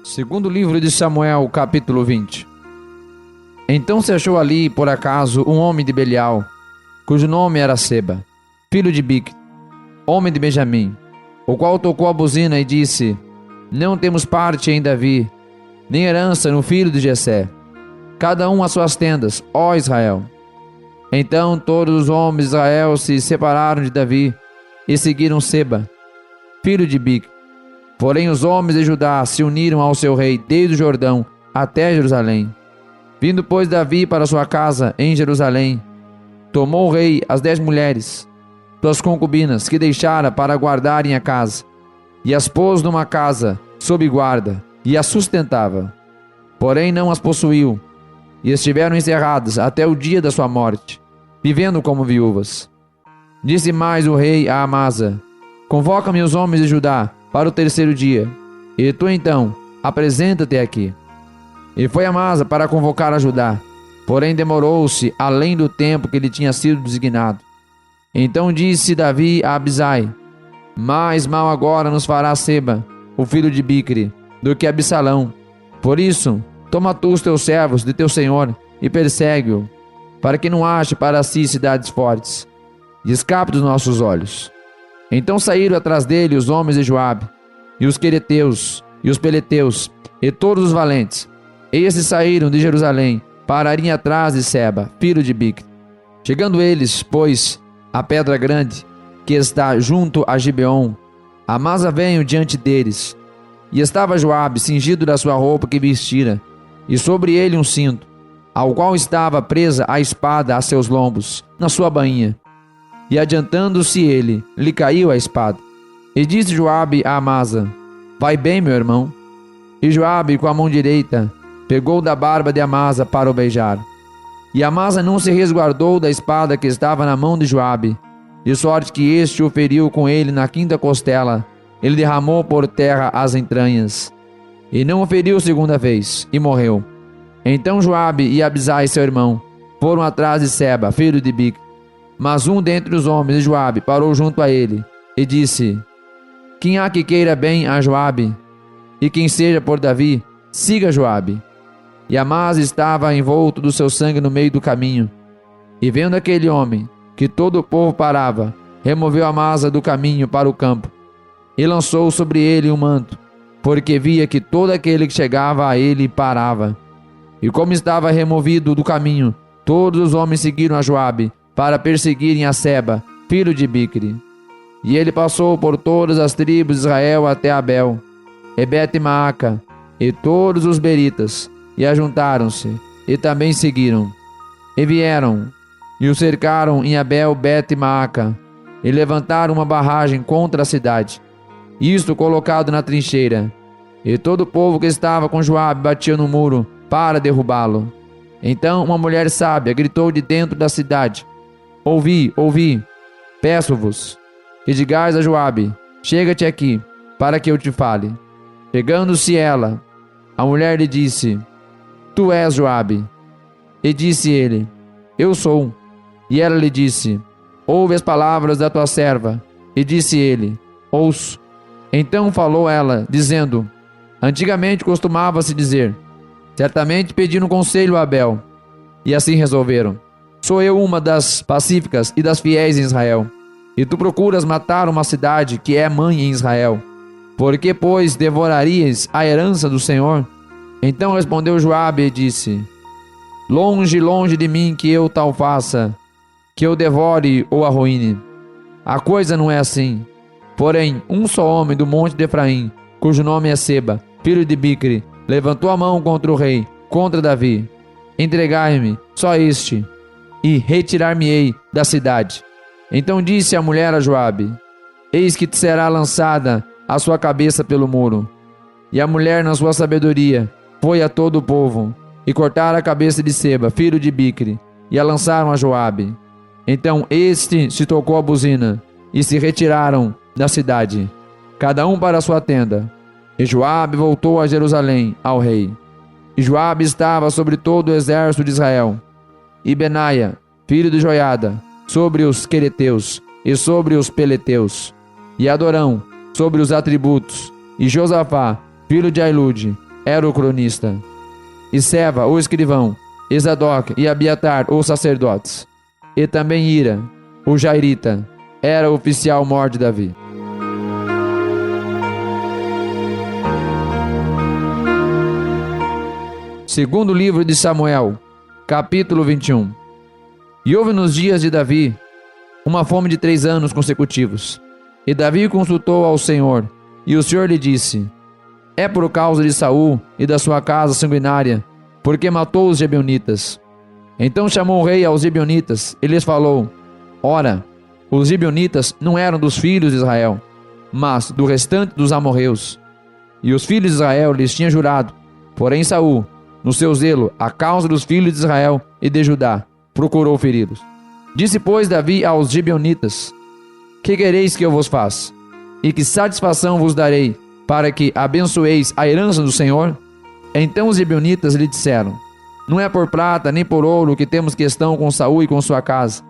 Segundo livro de Samuel, capítulo 20. Então se achou ali, por acaso, um homem de Belial, cujo nome era Seba, filho de Bic, homem de Benjamim, o qual tocou a buzina e disse: Não temos parte em Davi, nem herança no filho de Jessé, cada um às suas tendas, ó Israel. Então todos os homens de Israel se separaram de Davi e seguiram Seba, filho de Bic. Porém os homens de Judá se uniram ao seu rei desde o Jordão até Jerusalém. Vindo, pois, Davi para sua casa em Jerusalém, tomou o rei as 10 mulheres, suas concubinas, que deixara para guardarem a casa, e as pôs numa casa sob guarda, e as sustentava. Porém não as possuiu, e estiveram encerradas até o dia da sua morte, vivendo como viúvas. Disse mais o rei a Amasa: Convoca-me os homens de Judá para o 3º dia, e tu então apresenta-te aqui. E foi Amasa para convocar a Judá, porém demorou-se além do tempo que lhe tinha sido designado. Então disse Davi a Abisai: Mais mal agora nos fará Seba, o filho de Bicri, do que Absalão. Por isso, toma tu os teus servos de teu senhor e persegue-o, para que não ache para si cidades fortes, e escape dos nossos olhos. Então saíram atrás dele os homens de Joabe, e os quereteus, e os peleteus, e todos os valentes. Esses saíram de Jerusalém para irem atrás de Seba, filho de Bic. Chegando eles, pois, à pedra grande, que está junto a Gibeon, Amasa veio diante deles. E estava Joabe cingido da sua roupa que vestira, e sobre ele um cinto, ao qual estava presa a espada a seus lombos, na sua bainha. E adiantando-se ele, lhe caiu a espada. E disse Joabe a Amasa: Vai bem, meu irmão. E Joabe, com a mão direita, pegou da barba de Amasa para o beijar. E Amasa não se resguardou da espada que estava na mão de Joabe, de sorte que este o feriu com ele na 5ª costela. Ele derramou por terra as entranhas. E não o feriu 2ª vez, e morreu. Então Joabe e Abisai, seu irmão, foram atrás de Seba, filho de Bic. Mas um dentre os homens de Joabe parou junto a ele e disse: Quem há que queira bem a Joabe, e quem seja por Davi, siga Joabe. E Amasa estava envolto do seu sangue no meio do caminho. E vendo aquele homem, que todo o povo parava, removeu Amasa do caminho para o campo, e lançou sobre ele um manto, porque via que todo aquele que chegava a ele parava. E como estava removido do caminho, todos os homens seguiram a Joabe, para perseguirem a Seba, filho de Bicri. E ele passou por todas as tribos de Israel até Abel, e Bet-Maaca, e todos os beritas, e ajuntaram-se, e também seguiram. E vieram, e o cercaram em Abel Bet-Maaca, e levantaram uma barragem contra a cidade, isto colocado na trincheira. E todo o povo que estava com Joabe batia no muro para derrubá-lo. Então uma mulher sábia gritou de dentro da cidade: Ouvi, ouvi, peço-vos, que digais a Joabe: Chega-te aqui, para que eu te fale. Chegando-se ela, a mulher lhe disse: Tu és Joabe. E disse ele: Eu sou. E ela lhe disse: Ouve as palavras da tua serva. E disse ele: Ouço. Então falou ela, dizendo: Antigamente costumava-se dizer: Certamente pediram conselho a Abel, e assim resolveram. Sou eu uma das pacíficas e das fiéis em Israel, e tu procuras matar uma cidade que é mãe em Israel. Por que, pois, devorarias a herança do Senhor? Então respondeu Joabe e disse: Longe, longe de mim que eu tal faça, que eu devore ou arruine. A coisa não é assim. Porém, um só homem do monte de Efraim, cujo nome é Seba, filho de Bicri, levantou a mão contra o rei, contra Davi. Entregai-me só este, e retirar-me-ei da cidade. Então disse a mulher a Joabe: Eis que te será lançada a sua cabeça pelo muro. E a mulher, na sua sabedoria, foi a todo o povo, e cortaram a cabeça de Seba, filho de Bicri, e a lançaram a Joabe. Então este se tocou a buzina, e se retiraram da cidade, cada um para a sua tenda. E Joabe voltou a Jerusalém, ao rei. E Joabe estava sobre todo o exército de Israel. E Benaia, filho de Joiada, sobre os quereteus e sobre os peleteus. E Adorão, sobre os atributos. E Josafá, filho de Ailude, era o cronista, e Seva, o escrivão, e Zadok e Abiatar, os sacerdotes, e também Ira, o jairita, era o oficial mor de Davi. Segundo livro de Samuel, capítulo 21. E houve nos dias de Davi uma fome de 3 anos consecutivos. E Davi consultou ao Senhor, e o Senhor lhe disse: é por causa de Saul e da sua casa sanguinária, porque matou os gibeonitas. Então chamou o rei aos gibeonitas, e lhes falou: ora, os gibeonitas não eram dos filhos de Israel, mas do restante dos amorreus. E os filhos de Israel lhes tinham jurado, porém Saul, no seu zelo, a causa dos filhos de Israel e de Judá, procurou feri-los. Disse, pois, Davi aos gibeonitas: que quereis que eu vos faça? E que satisfação vos darei, para que abençoeis a herança do Senhor? Então os gibeonitas lhe disseram: não é por prata nem por ouro que temos questão com Saul e com sua casa,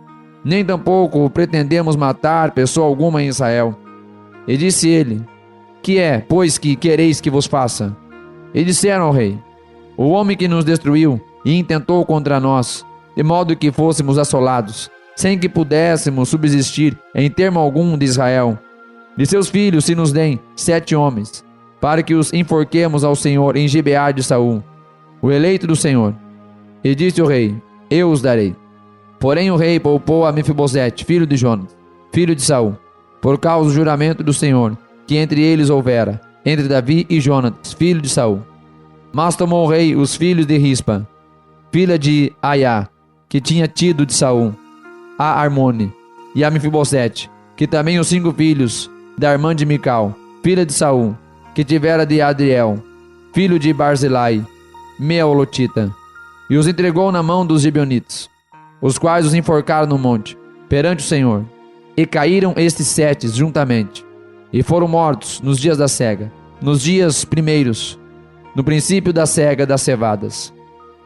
nem tampouco pretendemos matar pessoa alguma em Israel. E disse ele: que é, pois, que quereis que vos faça? E disseram ao rei: o homem que nos destruiu e intentou contra nós, de modo que fôssemos assolados, sem que pudéssemos subsistir em termo algum de Israel. De seus filhos se nos deem 7 homens, para que os enforquemos ao Senhor em Gibeá de Saul, o eleito do Senhor. E disse o rei: eu os darei. Porém o rei poupou a Mefibosete, filho de Jonas, filho de Saul, por causa do juramento do Senhor, que entre eles houvera, entre Davi e Jonatas, filho de Saul. Mas tomou o rei os filhos de Rispa, filha de Aiá, que tinha tido de Saul, a Armone, e a Mefibosete, que também os 5 filhos da irmã de Mical, filha de Saul, que tivera de Adriel, filho de Barzilai, Meolotita, e os entregou na mão dos gibeonitas, os quais os enforcaram no monte, perante o Senhor. E caíram estes 7 juntamente, e foram mortos nos dias da cega, nos dias primeiros, no princípio da cega das cevadas.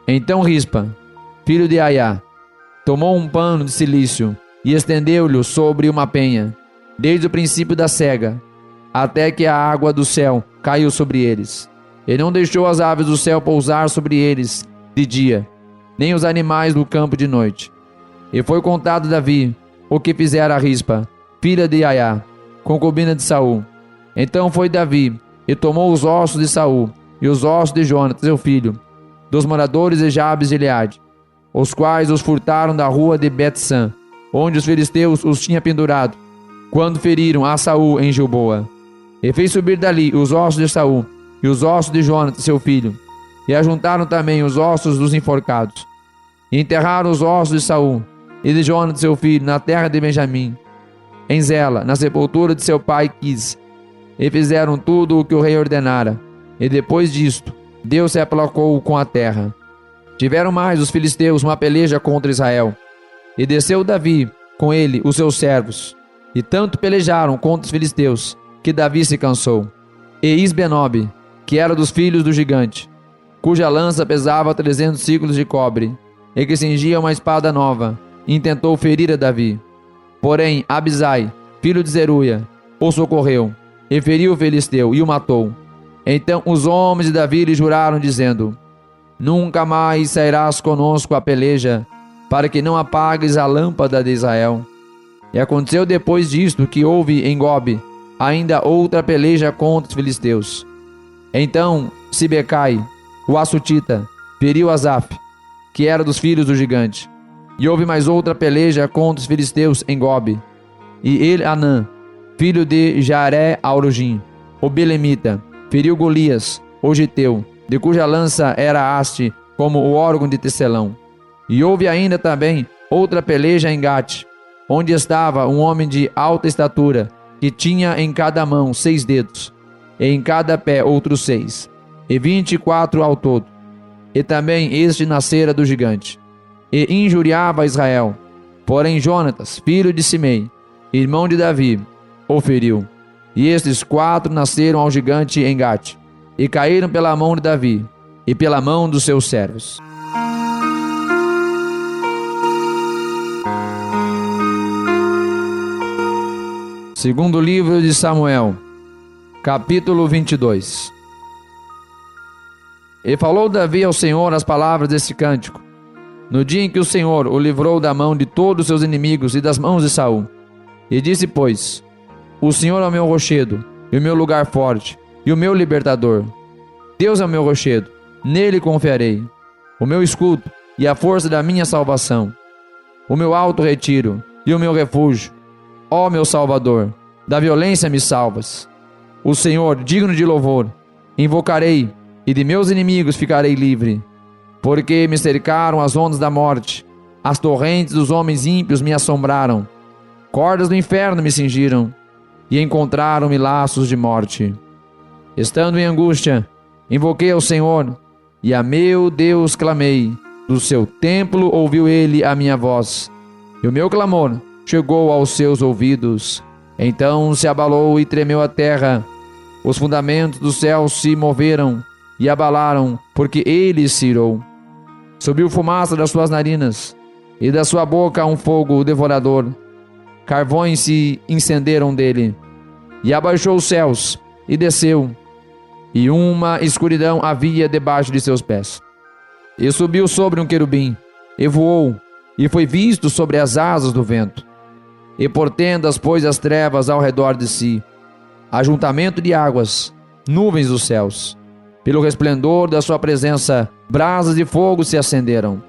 Então Rispa, filho de Aiá, tomou um pano de cilício e estendeu-lhe sobre uma penha, desde o princípio da cega, até que a água do céu caiu sobre eles. E não deixou as aves do céu pousar sobre eles de dia, nem os animais do campo de noite. E foi contado a Davi o que fizera a Rispa, filha de Aiá, concubina de Saul. Então foi Davi e tomou os ossos de Saul e os ossos de Jonatas, seu filho, dos moradores de Jabes de Gileade, os quais os furtaram da rua de Bet-san, onde os filisteus os tinham pendurado, quando feriram a Saul em Gilboa. E fez subir dali os ossos de Saul e os ossos de Jonatas, seu filho, e ajuntaram também os ossos dos enforcados. E enterraram os ossos de Saul e de Jonatas, seu filho, na terra de Benjamim, em Zela, na sepultura de seu pai Quis. E fizeram tudo o que o rei ordenara. E depois disto, Deus se aplacou com a terra. Tiveram mais os filisteus uma peleja contra Israel. E desceu Davi, com ele os seus servos. E tanto pelejaram contra os filisteus, que Davi se cansou. E Isbenobe, que era dos filhos do gigante, cuja lança pesava 300 ciclos de cobre, e que cingia uma espada nova, intentou ferir a Davi. Porém Abisai, filho de Zeruia, o socorreu, e feriu o filisteu, e o matou. Então os homens de Davi lhe juraram, dizendo: nunca mais sairás conosco a peleja, para que não apagues a lâmpada de Israel. E aconteceu depois disto que houve em Gobe ainda outra peleja contra os filisteus. Então Sibecai, o Assutita, feriu Asaf, que era dos filhos do gigante. E houve mais outra peleja contra os filisteus em Gobe. E Elhanã, filho de Jaré-Aurogim, o Belemita, feriu Golias, o Giteu, de cuja lança era haste como o órgão de tecelão. E houve ainda também outra peleja em Gate, onde estava um homem de alta estatura, que tinha em cada mão 6 dedos, e em cada pé outros 6, e 24 ao todo. E também este nascera do gigante, e injuriava Israel. Porém Jonatas, filho de Simei, irmão de Davi, o feriu. E estes 4 nasceram ao gigante em Gate, e caíram pela mão de Davi, e pela mão dos seus servos. Segundo livro de Samuel, capítulo 22. E falou Davi ao Senhor as palavras deste cântico, no dia em que o Senhor o livrou da mão de todos os seus inimigos e das mãos de Saul. E disse, pois, o Senhor é o meu rochedo, e o meu lugar forte, e o meu libertador. Deus é o meu rochedo, nele confiarei, o meu escudo e a força da minha salvação, o meu alto retiro e o meu refúgio. Ó meu Salvador, da violência me salvas. O Senhor, digno de louvor, invocarei, e de meus inimigos ficarei livre. Porque me cercaram as ondas da morte, as torrentes dos homens ímpios me assombraram. Cordas do inferno me cingiram, e encontraram-me laços de morte. Estando em angústia, invoquei ao Senhor, e a meu Deus clamei. Do seu templo ouviu ele a minha voz, e o meu clamor chegou aos seus ouvidos. Então se abalou e tremeu a terra, os fundamentos dos céus se moveram e abalaram, porque ele se irou. Subiu fumaça das suas narinas, e da sua boca um fogo devorador. Carvões se incenderam dele, e abaixou os céus, e desceu, e uma escuridão havia debaixo de seus pés. E subiu sobre um querubim, e voou, e foi visto sobre as asas do vento. E por tendas pôs as trevas ao redor de si, ajuntamento de águas, nuvens dos céus. Pelo resplendor da sua presença, brasas de fogo se acenderam.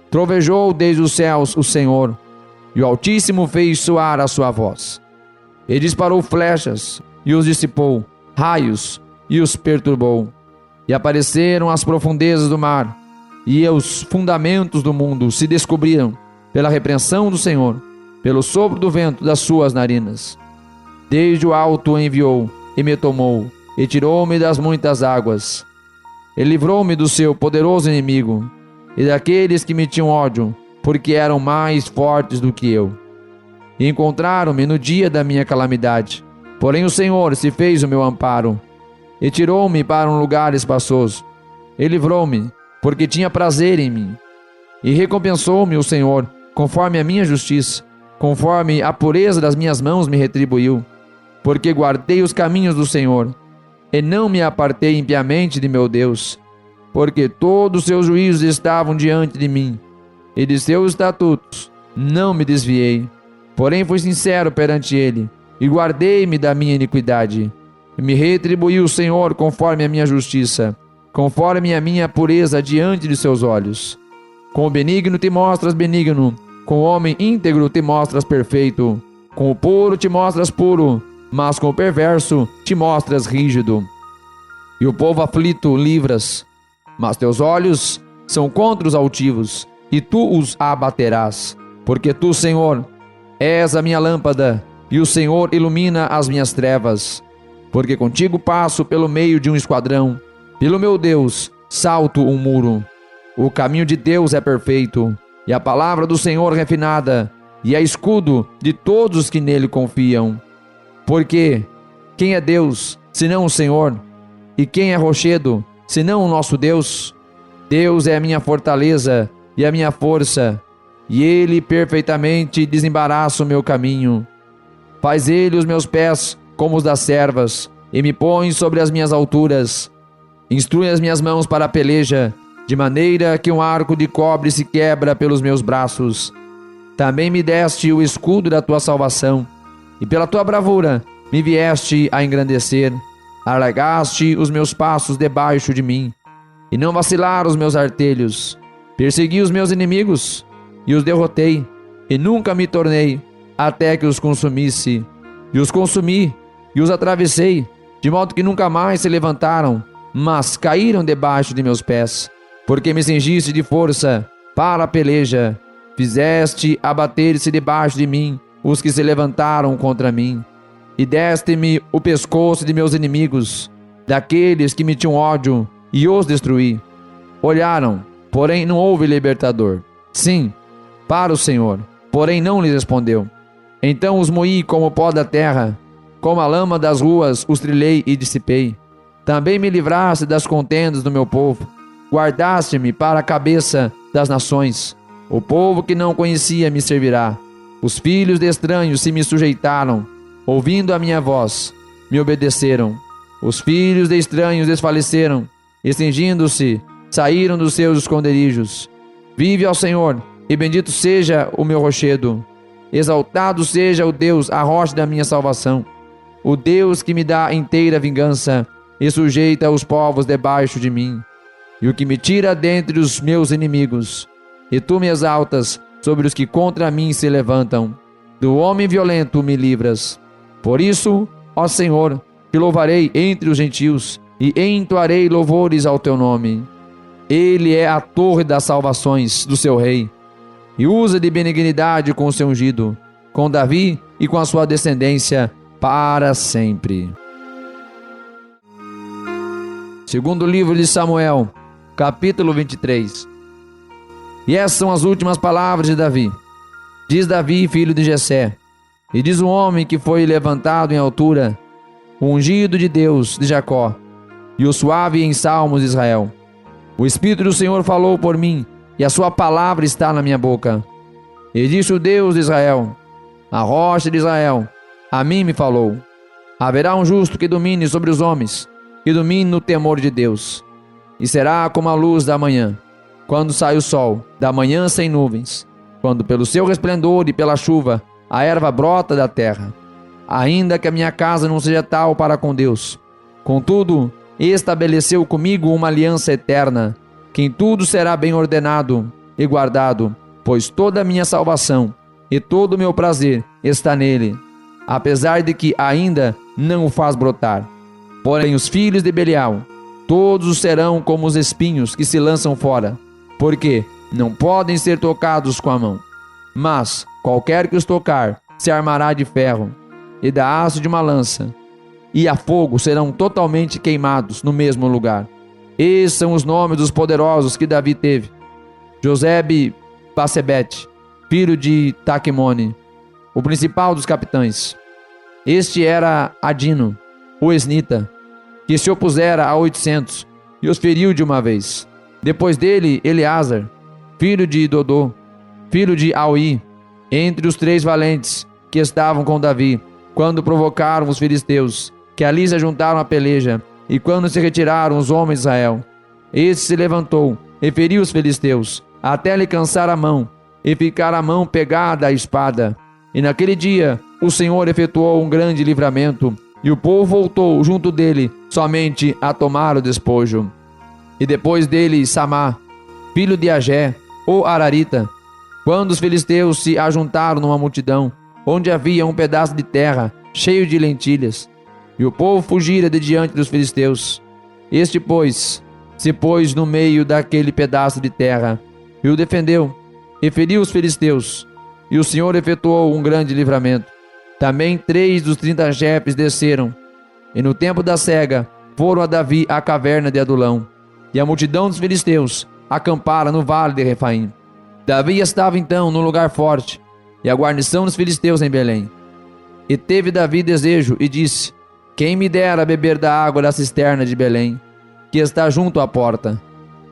Trovejou desde os céus o Senhor, e o Altíssimo fez soar a sua voz. E disparou flechas, e os dissipou, raios, e os perturbou. E apareceram as profundezas do mar, e os fundamentos do mundo se descobriram pela repreensão do Senhor, pelo sopro do vento das suas narinas. Desde o alto enviou, e me tomou, e tirou-me das muitas águas. E livrou-me do seu poderoso inimigo, e daqueles que me tinham ódio, porque eram mais fortes do que eu. E encontraram-me no dia da minha calamidade. Porém o Senhor se fez o meu amparo, e tirou-me para um lugar espaçoso. E livrou-me, porque tinha prazer em mim. E recompensou-me o Senhor, conforme a minha justiça, conforme a pureza das minhas mãos me retribuiu. Porque guardei os caminhos do Senhor, e não me apartei impiamente de meu Deus. Porque todos os seus juízos estavam diante de mim, e de seus estatutos não me desviei. Porém fui sincero perante ele, e guardei-me da minha iniquidade. E me retribuiu o Senhor conforme a minha justiça, conforme a minha pureza diante de seus olhos. Com o benigno te mostras benigno, com o homem íntegro te mostras perfeito, com o puro te mostras puro, mas com o perverso te mostras rígido. E o povo aflito livras, mas teus olhos são contra os altivos, e tu os abaterás. Porque tu, Senhor, és a minha lâmpada, e o Senhor ilumina as minhas trevas. Porque contigo passo pelo meio de um esquadrão, pelo meu Deus salto um muro. O caminho de Deus é perfeito, e a palavra do Senhor refinada, e é escudo de todos os que nele confiam. Porque quem é Deus, senão o Senhor? E quem é rochedo, senão o nosso Deus? Deus é a minha fortaleza e a minha força, e ele perfeitamente desembaraça o meu caminho. Faz ele os meus pés como os das servas, e me põe sobre as minhas alturas. Instrui as minhas mãos para a peleja, de maneira que um arco de cobre se quebra pelos meus braços. Também me deste o escudo da tua salvação, e pela tua bravura me vieste a engrandecer. Alargaste os meus passos debaixo de mim, e não vacilaram os meus artelhos. Persegui os meus inimigos, e os derrotei, e nunca me tornei, até que os consumisse. E os consumi, e os atravessei, de modo que nunca mais se levantaram, mas caíram debaixo de meus pés. Porque me cingiste de força para a peleja, fizeste abater-se debaixo de mim os que se levantaram contra mim, e deste-me o pescoço de meus inimigos, daqueles que me tinham ódio, e os destruí. Olharam, porém não houve libertador. Sim, para o Senhor, porém não lhes respondeu. Então os moí como o pó da terra, como a lama das ruas os trilhei e dissipei. Também me livraste das contendas do meu povo, guardaste-me para a cabeça das nações. O povo que não conhecia me servirá. Os filhos de estranhos se me sujeitaram, ouvindo a minha voz, me obedeceram. Os filhos de estranhos desfaleceram, e cingindo-se, saíram dos seus esconderijos. Vive ao Senhor, e bendito seja o meu rochedo. Exaltado seja o Deus, a rocha da minha salvação. O Deus que me dá inteira vingança e sujeita os povos debaixo de mim. E o que me tira dentre os meus inimigos. E tu me exaltas sobre os que contra mim se levantam. Do homem violento me livras. Por isso, ó Senhor, te louvarei entre os gentios e entoarei louvores ao teu nome. Ele é a torre das salvações do seu rei e usa de benignidade com o seu ungido, com Davi e com a sua descendência para sempre. Segundo livro de Samuel, capítulo 23. E essas são as últimas palavras de Davi. Diz Davi, filho de Jessé, e diz o homem que foi levantado em altura, o ungido de Deus de Jacó, e o suave em salmos de Israel. O Espírito do Senhor falou por mim, e a sua palavra está na minha boca. E disse o Deus de Israel, a rocha de Israel, a mim me falou. Haverá um justo que domine sobre os homens, que domine no temor de Deus. E será como a luz da manhã, quando sai o sol, da manhã sem nuvens, quando pelo seu resplendor e pela chuva a erva brota da terra. Ainda que a minha casa não seja tal para com Deus, contudo, estabeleceu comigo uma aliança eterna, que em tudo será bem ordenado e guardado, pois toda a minha salvação e todo o meu prazer está nele, apesar de que ainda não o faz brotar. Porém os filhos de Belial, todos serão como os espinhos que se lançam fora, porque não podem ser tocados com a mão. Mas qualquer que os tocar se armará de ferro e da haste de uma lança, e a fogo serão totalmente queimados no mesmo lugar. Esses são os nomes dos poderosos que Davi teve: Josebe-Basebete, filho de Taquemone, o principal dos capitães. Este era Adino, o esnita, que se opusera a 800 e os feriu de uma vez. Depois dele, Eleazar, filho de Dodô, filho de Aui, entre os 3 valentes que estavam com Davi, quando provocaram os filisteus, que ali se juntaram à peleja, e quando se retiraram os homens de Israel. Este se levantou e feriu os filisteus, até lhe cansar a mão, e ficar a mão pegada à espada. E naquele dia o Senhor efetuou um grande livramento, e o povo voltou junto dele somente a tomar o despojo. E depois dele Samá, filho de Agé, o Ararita, quando os filisteus se ajuntaram numa multidão, onde havia um pedaço de terra cheio de lentilhas, e o povo fugira de diante dos filisteus. Este, pois, se pôs no meio daquele pedaço de terra, e o defendeu, e feriu os filisteus, e o Senhor efetuou um grande livramento. Também 3 dos 30 chefes desceram, e no tempo da cega foram a Davi à caverna de Adulão, e a multidão dos filisteus acampara no vale de Refaim. Davi estava então no lugar forte, e a guarnição dos filisteus em Belém. E teve Davi desejo, e disse: quem me dera beber da água da cisterna de Belém, que está junto à porta.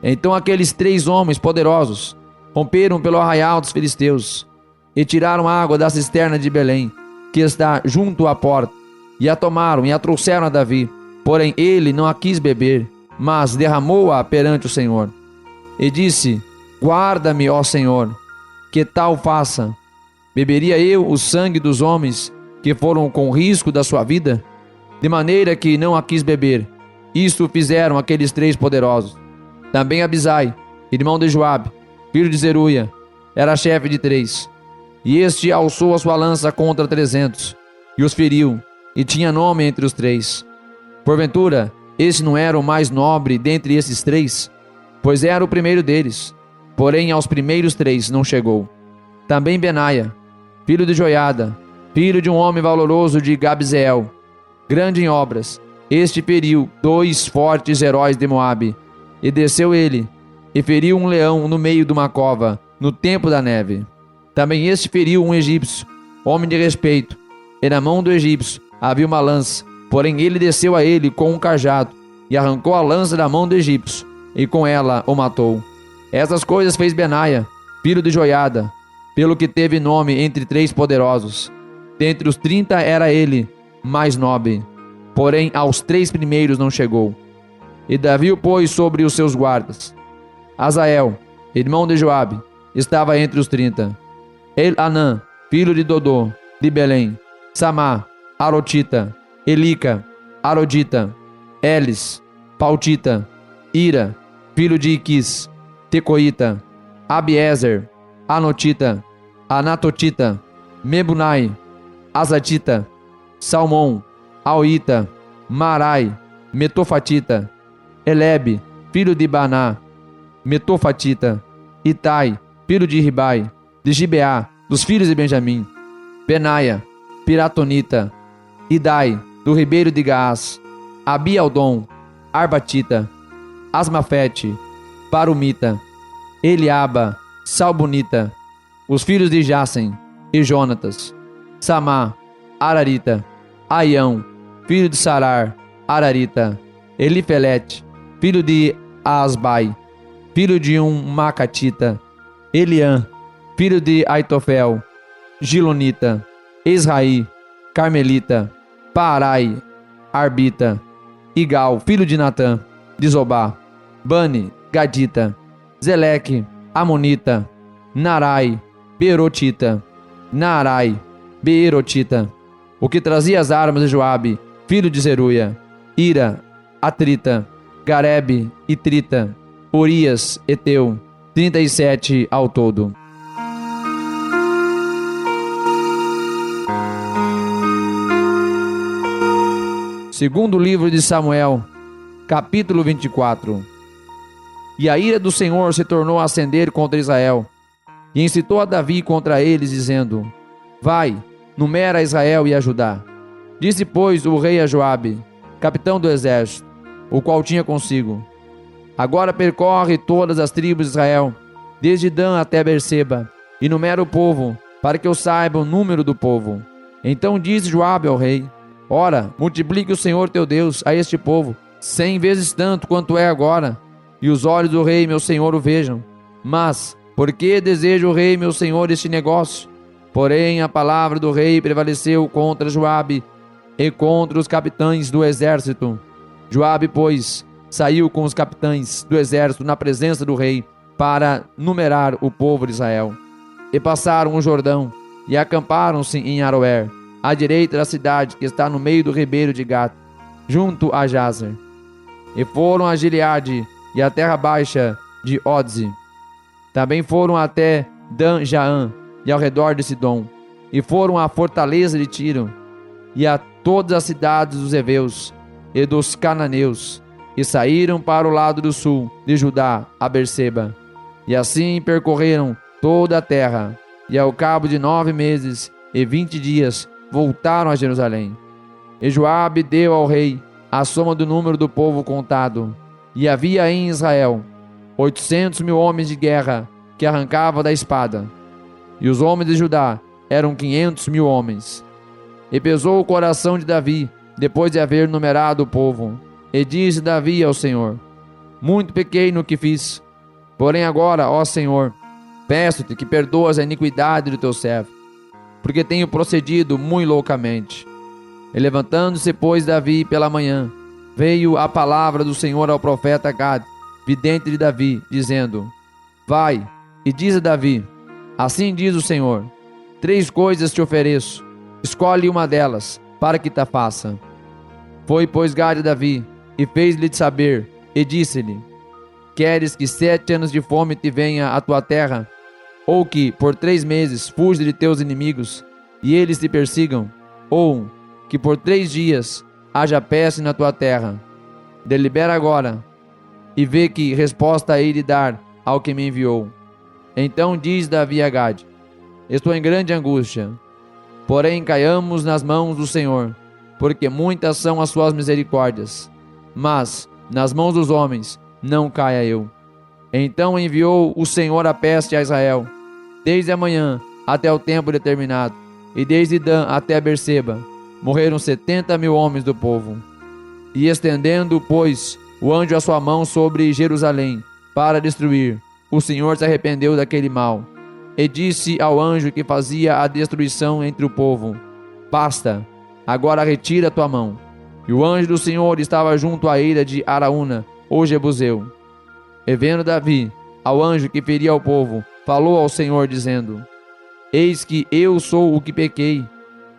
Então aqueles 3 homens poderosos romperam pelo arraial dos filisteus, e tiraram a água da cisterna de Belém, que está junto à porta, e a tomaram e a trouxeram a Davi. Porém ele não a quis beber, mas derramou-a perante o Senhor. E disse: guarda-me, ó Senhor, que tal faça. Beberia eu o sangue dos homens que foram com risco da sua vida? De maneira que não a quis beber. Isto fizeram aqueles 3 poderosos. Também Abisai, irmão de Joabe, filho de Zeruia, era chefe de 3. E este alçou a sua lança contra 300, e os feriu, e tinha nome entre os 3. Porventura, esse não era o mais nobre dentre esses 3? Pois era o primeiro deles. Porém aos primeiros 3 não chegou. Também Benaia, filho de Joiada, filho de um homem valoroso de Gabzeel, grande em obras, este feriu 2 fortes heróis de Moabe, e desceu ele, e feriu um leão no meio de uma cova, no tempo da neve. Também este feriu um egípcio, homem de respeito, e na mão do egípcio havia uma lança, porém ele desceu a ele com um cajado, e arrancou a lança da mão do egípcio, e com ela o matou. Essas coisas fez Benaia, filho de Joiada, pelo que teve nome entre 3 poderosos. Dentre os 30 era ele mais nobre, porém aos 3 primeiros não chegou. E Davi o pôs sobre os seus guardas. Azael, irmão de Joabe, estava entre os 30. Elhanã, filho de Dodô, de Belém. Samá, Arotita. Elica, Arodita. Elis, Pautita. Ira, filho de Iquis, Tecoíta. Abiezer, Anotita. Anatotita. Mebunai, Azatita. Salmão, Auita. Marai, Metofatita. Elebe, filho de Baná, Metofatita. Itai, filho de Ribai, de Gibeá, dos filhos de Benjamim. Benaia, Piratonita. Idai, do ribeiro de Gaás. Abialdom, Arbatita. Asmafete, Parumita. Eliaba, Salbonita. Os filhos de Jassem e Jonatas. Samá, Ararita. Aião, filho de Sarar, Ararita. Elifelete, filho de Asbai, filho de um Macatita. Eliã, filho de Aitofel, Gilonita. Israí, Carmelita. Paarai, Arbita. Igal, filho de Natã, de Zobá. Bani, Gadita. Zeleque, Amonita. Narai, Beerotita. Narai, Beerotita. O que trazia as armas de Joabe, filho de Zeruia. Ira, Atrita. Garebe, Itrita. Urias, Eteu. 37 ao todo. Segundo livro de Samuel, capítulo 24. E a ira do Senhor se tornou a acender contra Israel, e incitou a Davi contra eles, dizendo: Vai, numera Israel e a Judá. Disse, pois, o rei a Joabe, capitão do exército, o qual tinha consigo: Agora percorre todas as tribos de Israel, desde Dan até Berseba, e numera o povo, para que eu saiba o número do povo. Então disse Joabe ao rei: Ora, multiplique o Senhor teu Deus a este povo 100 vezes tanto quanto é agora, e os olhos do rei meu senhor o vejam. Mas, por que deseja o rei meu senhor este negócio? Porém, a palavra do rei prevaleceu contra Joabe e contra os capitães do exército. Joabe, pois, saiu com os capitães do exército na presença do rei para numerar o povo de Israel. E passaram o Jordão e acamparam-se em Aroer, à direita da cidade que está no meio do ribeiro de Gat, junto a Jazer. E foram a Gileade e a terra baixa de Odze. Também foram até Dan-Jaã e ao redor de Sidom. E foram à fortaleza de Tiro e a todas as cidades dos heveus e dos cananeus. E saíram para o lado do sul de Judá, a Berseba. E assim percorreram toda a terra. E ao cabo de 9 meses e 20 dias voltaram a Jerusalém. E Joabe deu ao rei a soma do número do povo contado. E havia em Israel 800.000 homens de guerra que arrancavam da espada. E os homens de Judá eram 500.000 homens. E pesou o coração de Davi, depois de haver numerado o povo. E disse Davi ao Senhor: Muito pequei no que fiz. Porém agora, ó Senhor, peço-te que perdoas a iniquidade do teu servo, porque tenho procedido muito loucamente. E levantando-se, pois, Davi pela manhã, veio a palavra do Senhor ao profeta Gad, vidente de Davi, dizendo: Vai, e diz a Davi: Assim diz o Senhor: 3 coisas te ofereço, escolhe uma delas, para que te faça. Foi, pois, Gad a Davi, e fez-lhe saber, e disse-lhe: Queres que 7 anos de fome te venha à tua terra, ou que por 3 meses fuja de teus inimigos, e eles te persigam, ou que por 3 dias haja peste na tua terra? Delibera agora, e vê que resposta hei de dar ao que me enviou. Então diz Davi a Gad: Estou em grande angústia, porém caiamos nas mãos do Senhor, porque muitas são as suas misericórdias, mas nas mãos dos homens não caia eu. Então enviou o Senhor a peste a Israel, desde a manhã até o tempo determinado, e desde Dan até Berseba morreram 70.000 homens do povo. E estendendo, pois, o anjo a sua mão sobre Jerusalém para destruir, o Senhor se arrependeu daquele mal, e disse ao anjo que fazia a destruição entre o povo: Basta, agora retira a tua mão. E o anjo do Senhor estava junto à eira de Araúna, o Jebuseu. E vendo Davi ao anjo que feria ao povo, falou ao Senhor, dizendo: Eis que eu sou o que pequei,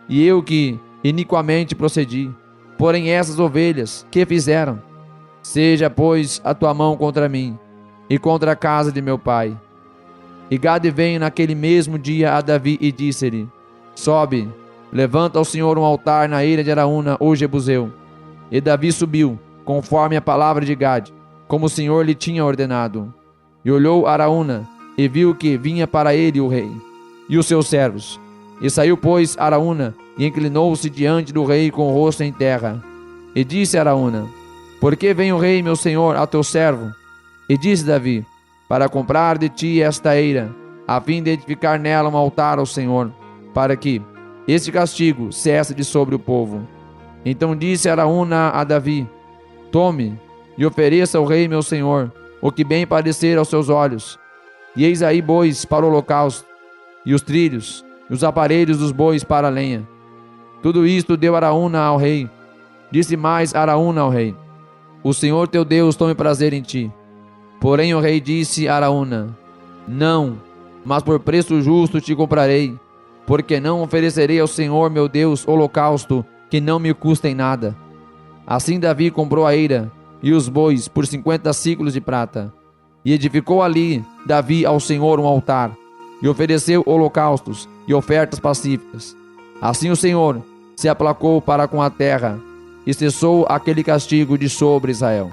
e eu que iniquamente procedi. Porém essas ovelhas, que fizeram? Seja, pois, a tua mão contra mim, e contra a casa de meu pai. E Gade veio naquele mesmo dia a Davi e disse-lhe: Sobe, levanta ao Senhor um altar na eira de Araúna, o Jebuseu. E Davi subiu, conforme a palavra de Gade, como o Senhor lhe tinha ordenado. E olhou Araúna, e viu que vinha para ele o rei, e os seus servos. E saiu, pois, Araúna, e inclinou-se diante do rei com o rosto em terra. E disse Araúna: Por que vem o rei, meu senhor, a teu servo? E disse Davi: Para comprar de ti esta eira, a fim de edificar nela um altar ao Senhor, para que este castigo cesse de sobre o povo. Então disse Araúna a Davi: Tome e ofereça ao rei, meu senhor, o que bem parecer aos seus olhos. E eis aí bois para o holocausto, e os trilhos, e os aparelhos dos bois para a lenha. Tudo isto deu Araúna ao rei. Disse mais Araúna ao rei: O Senhor teu Deus tome prazer em ti. Porém o rei disse a Araúna: Não, mas por preço justo te comprarei, porque não oferecerei ao Senhor meu Deus holocausto que não me custa em nada. Assim Davi comprou a eira e os bois por 50 siclos de prata. E edificou ali Davi ao Senhor um altar, e ofereceu holocaustos e ofertas pacíficas. Assim o Senhor se aplacou para com a terra, e cessou aquele castigo de sobre Israel.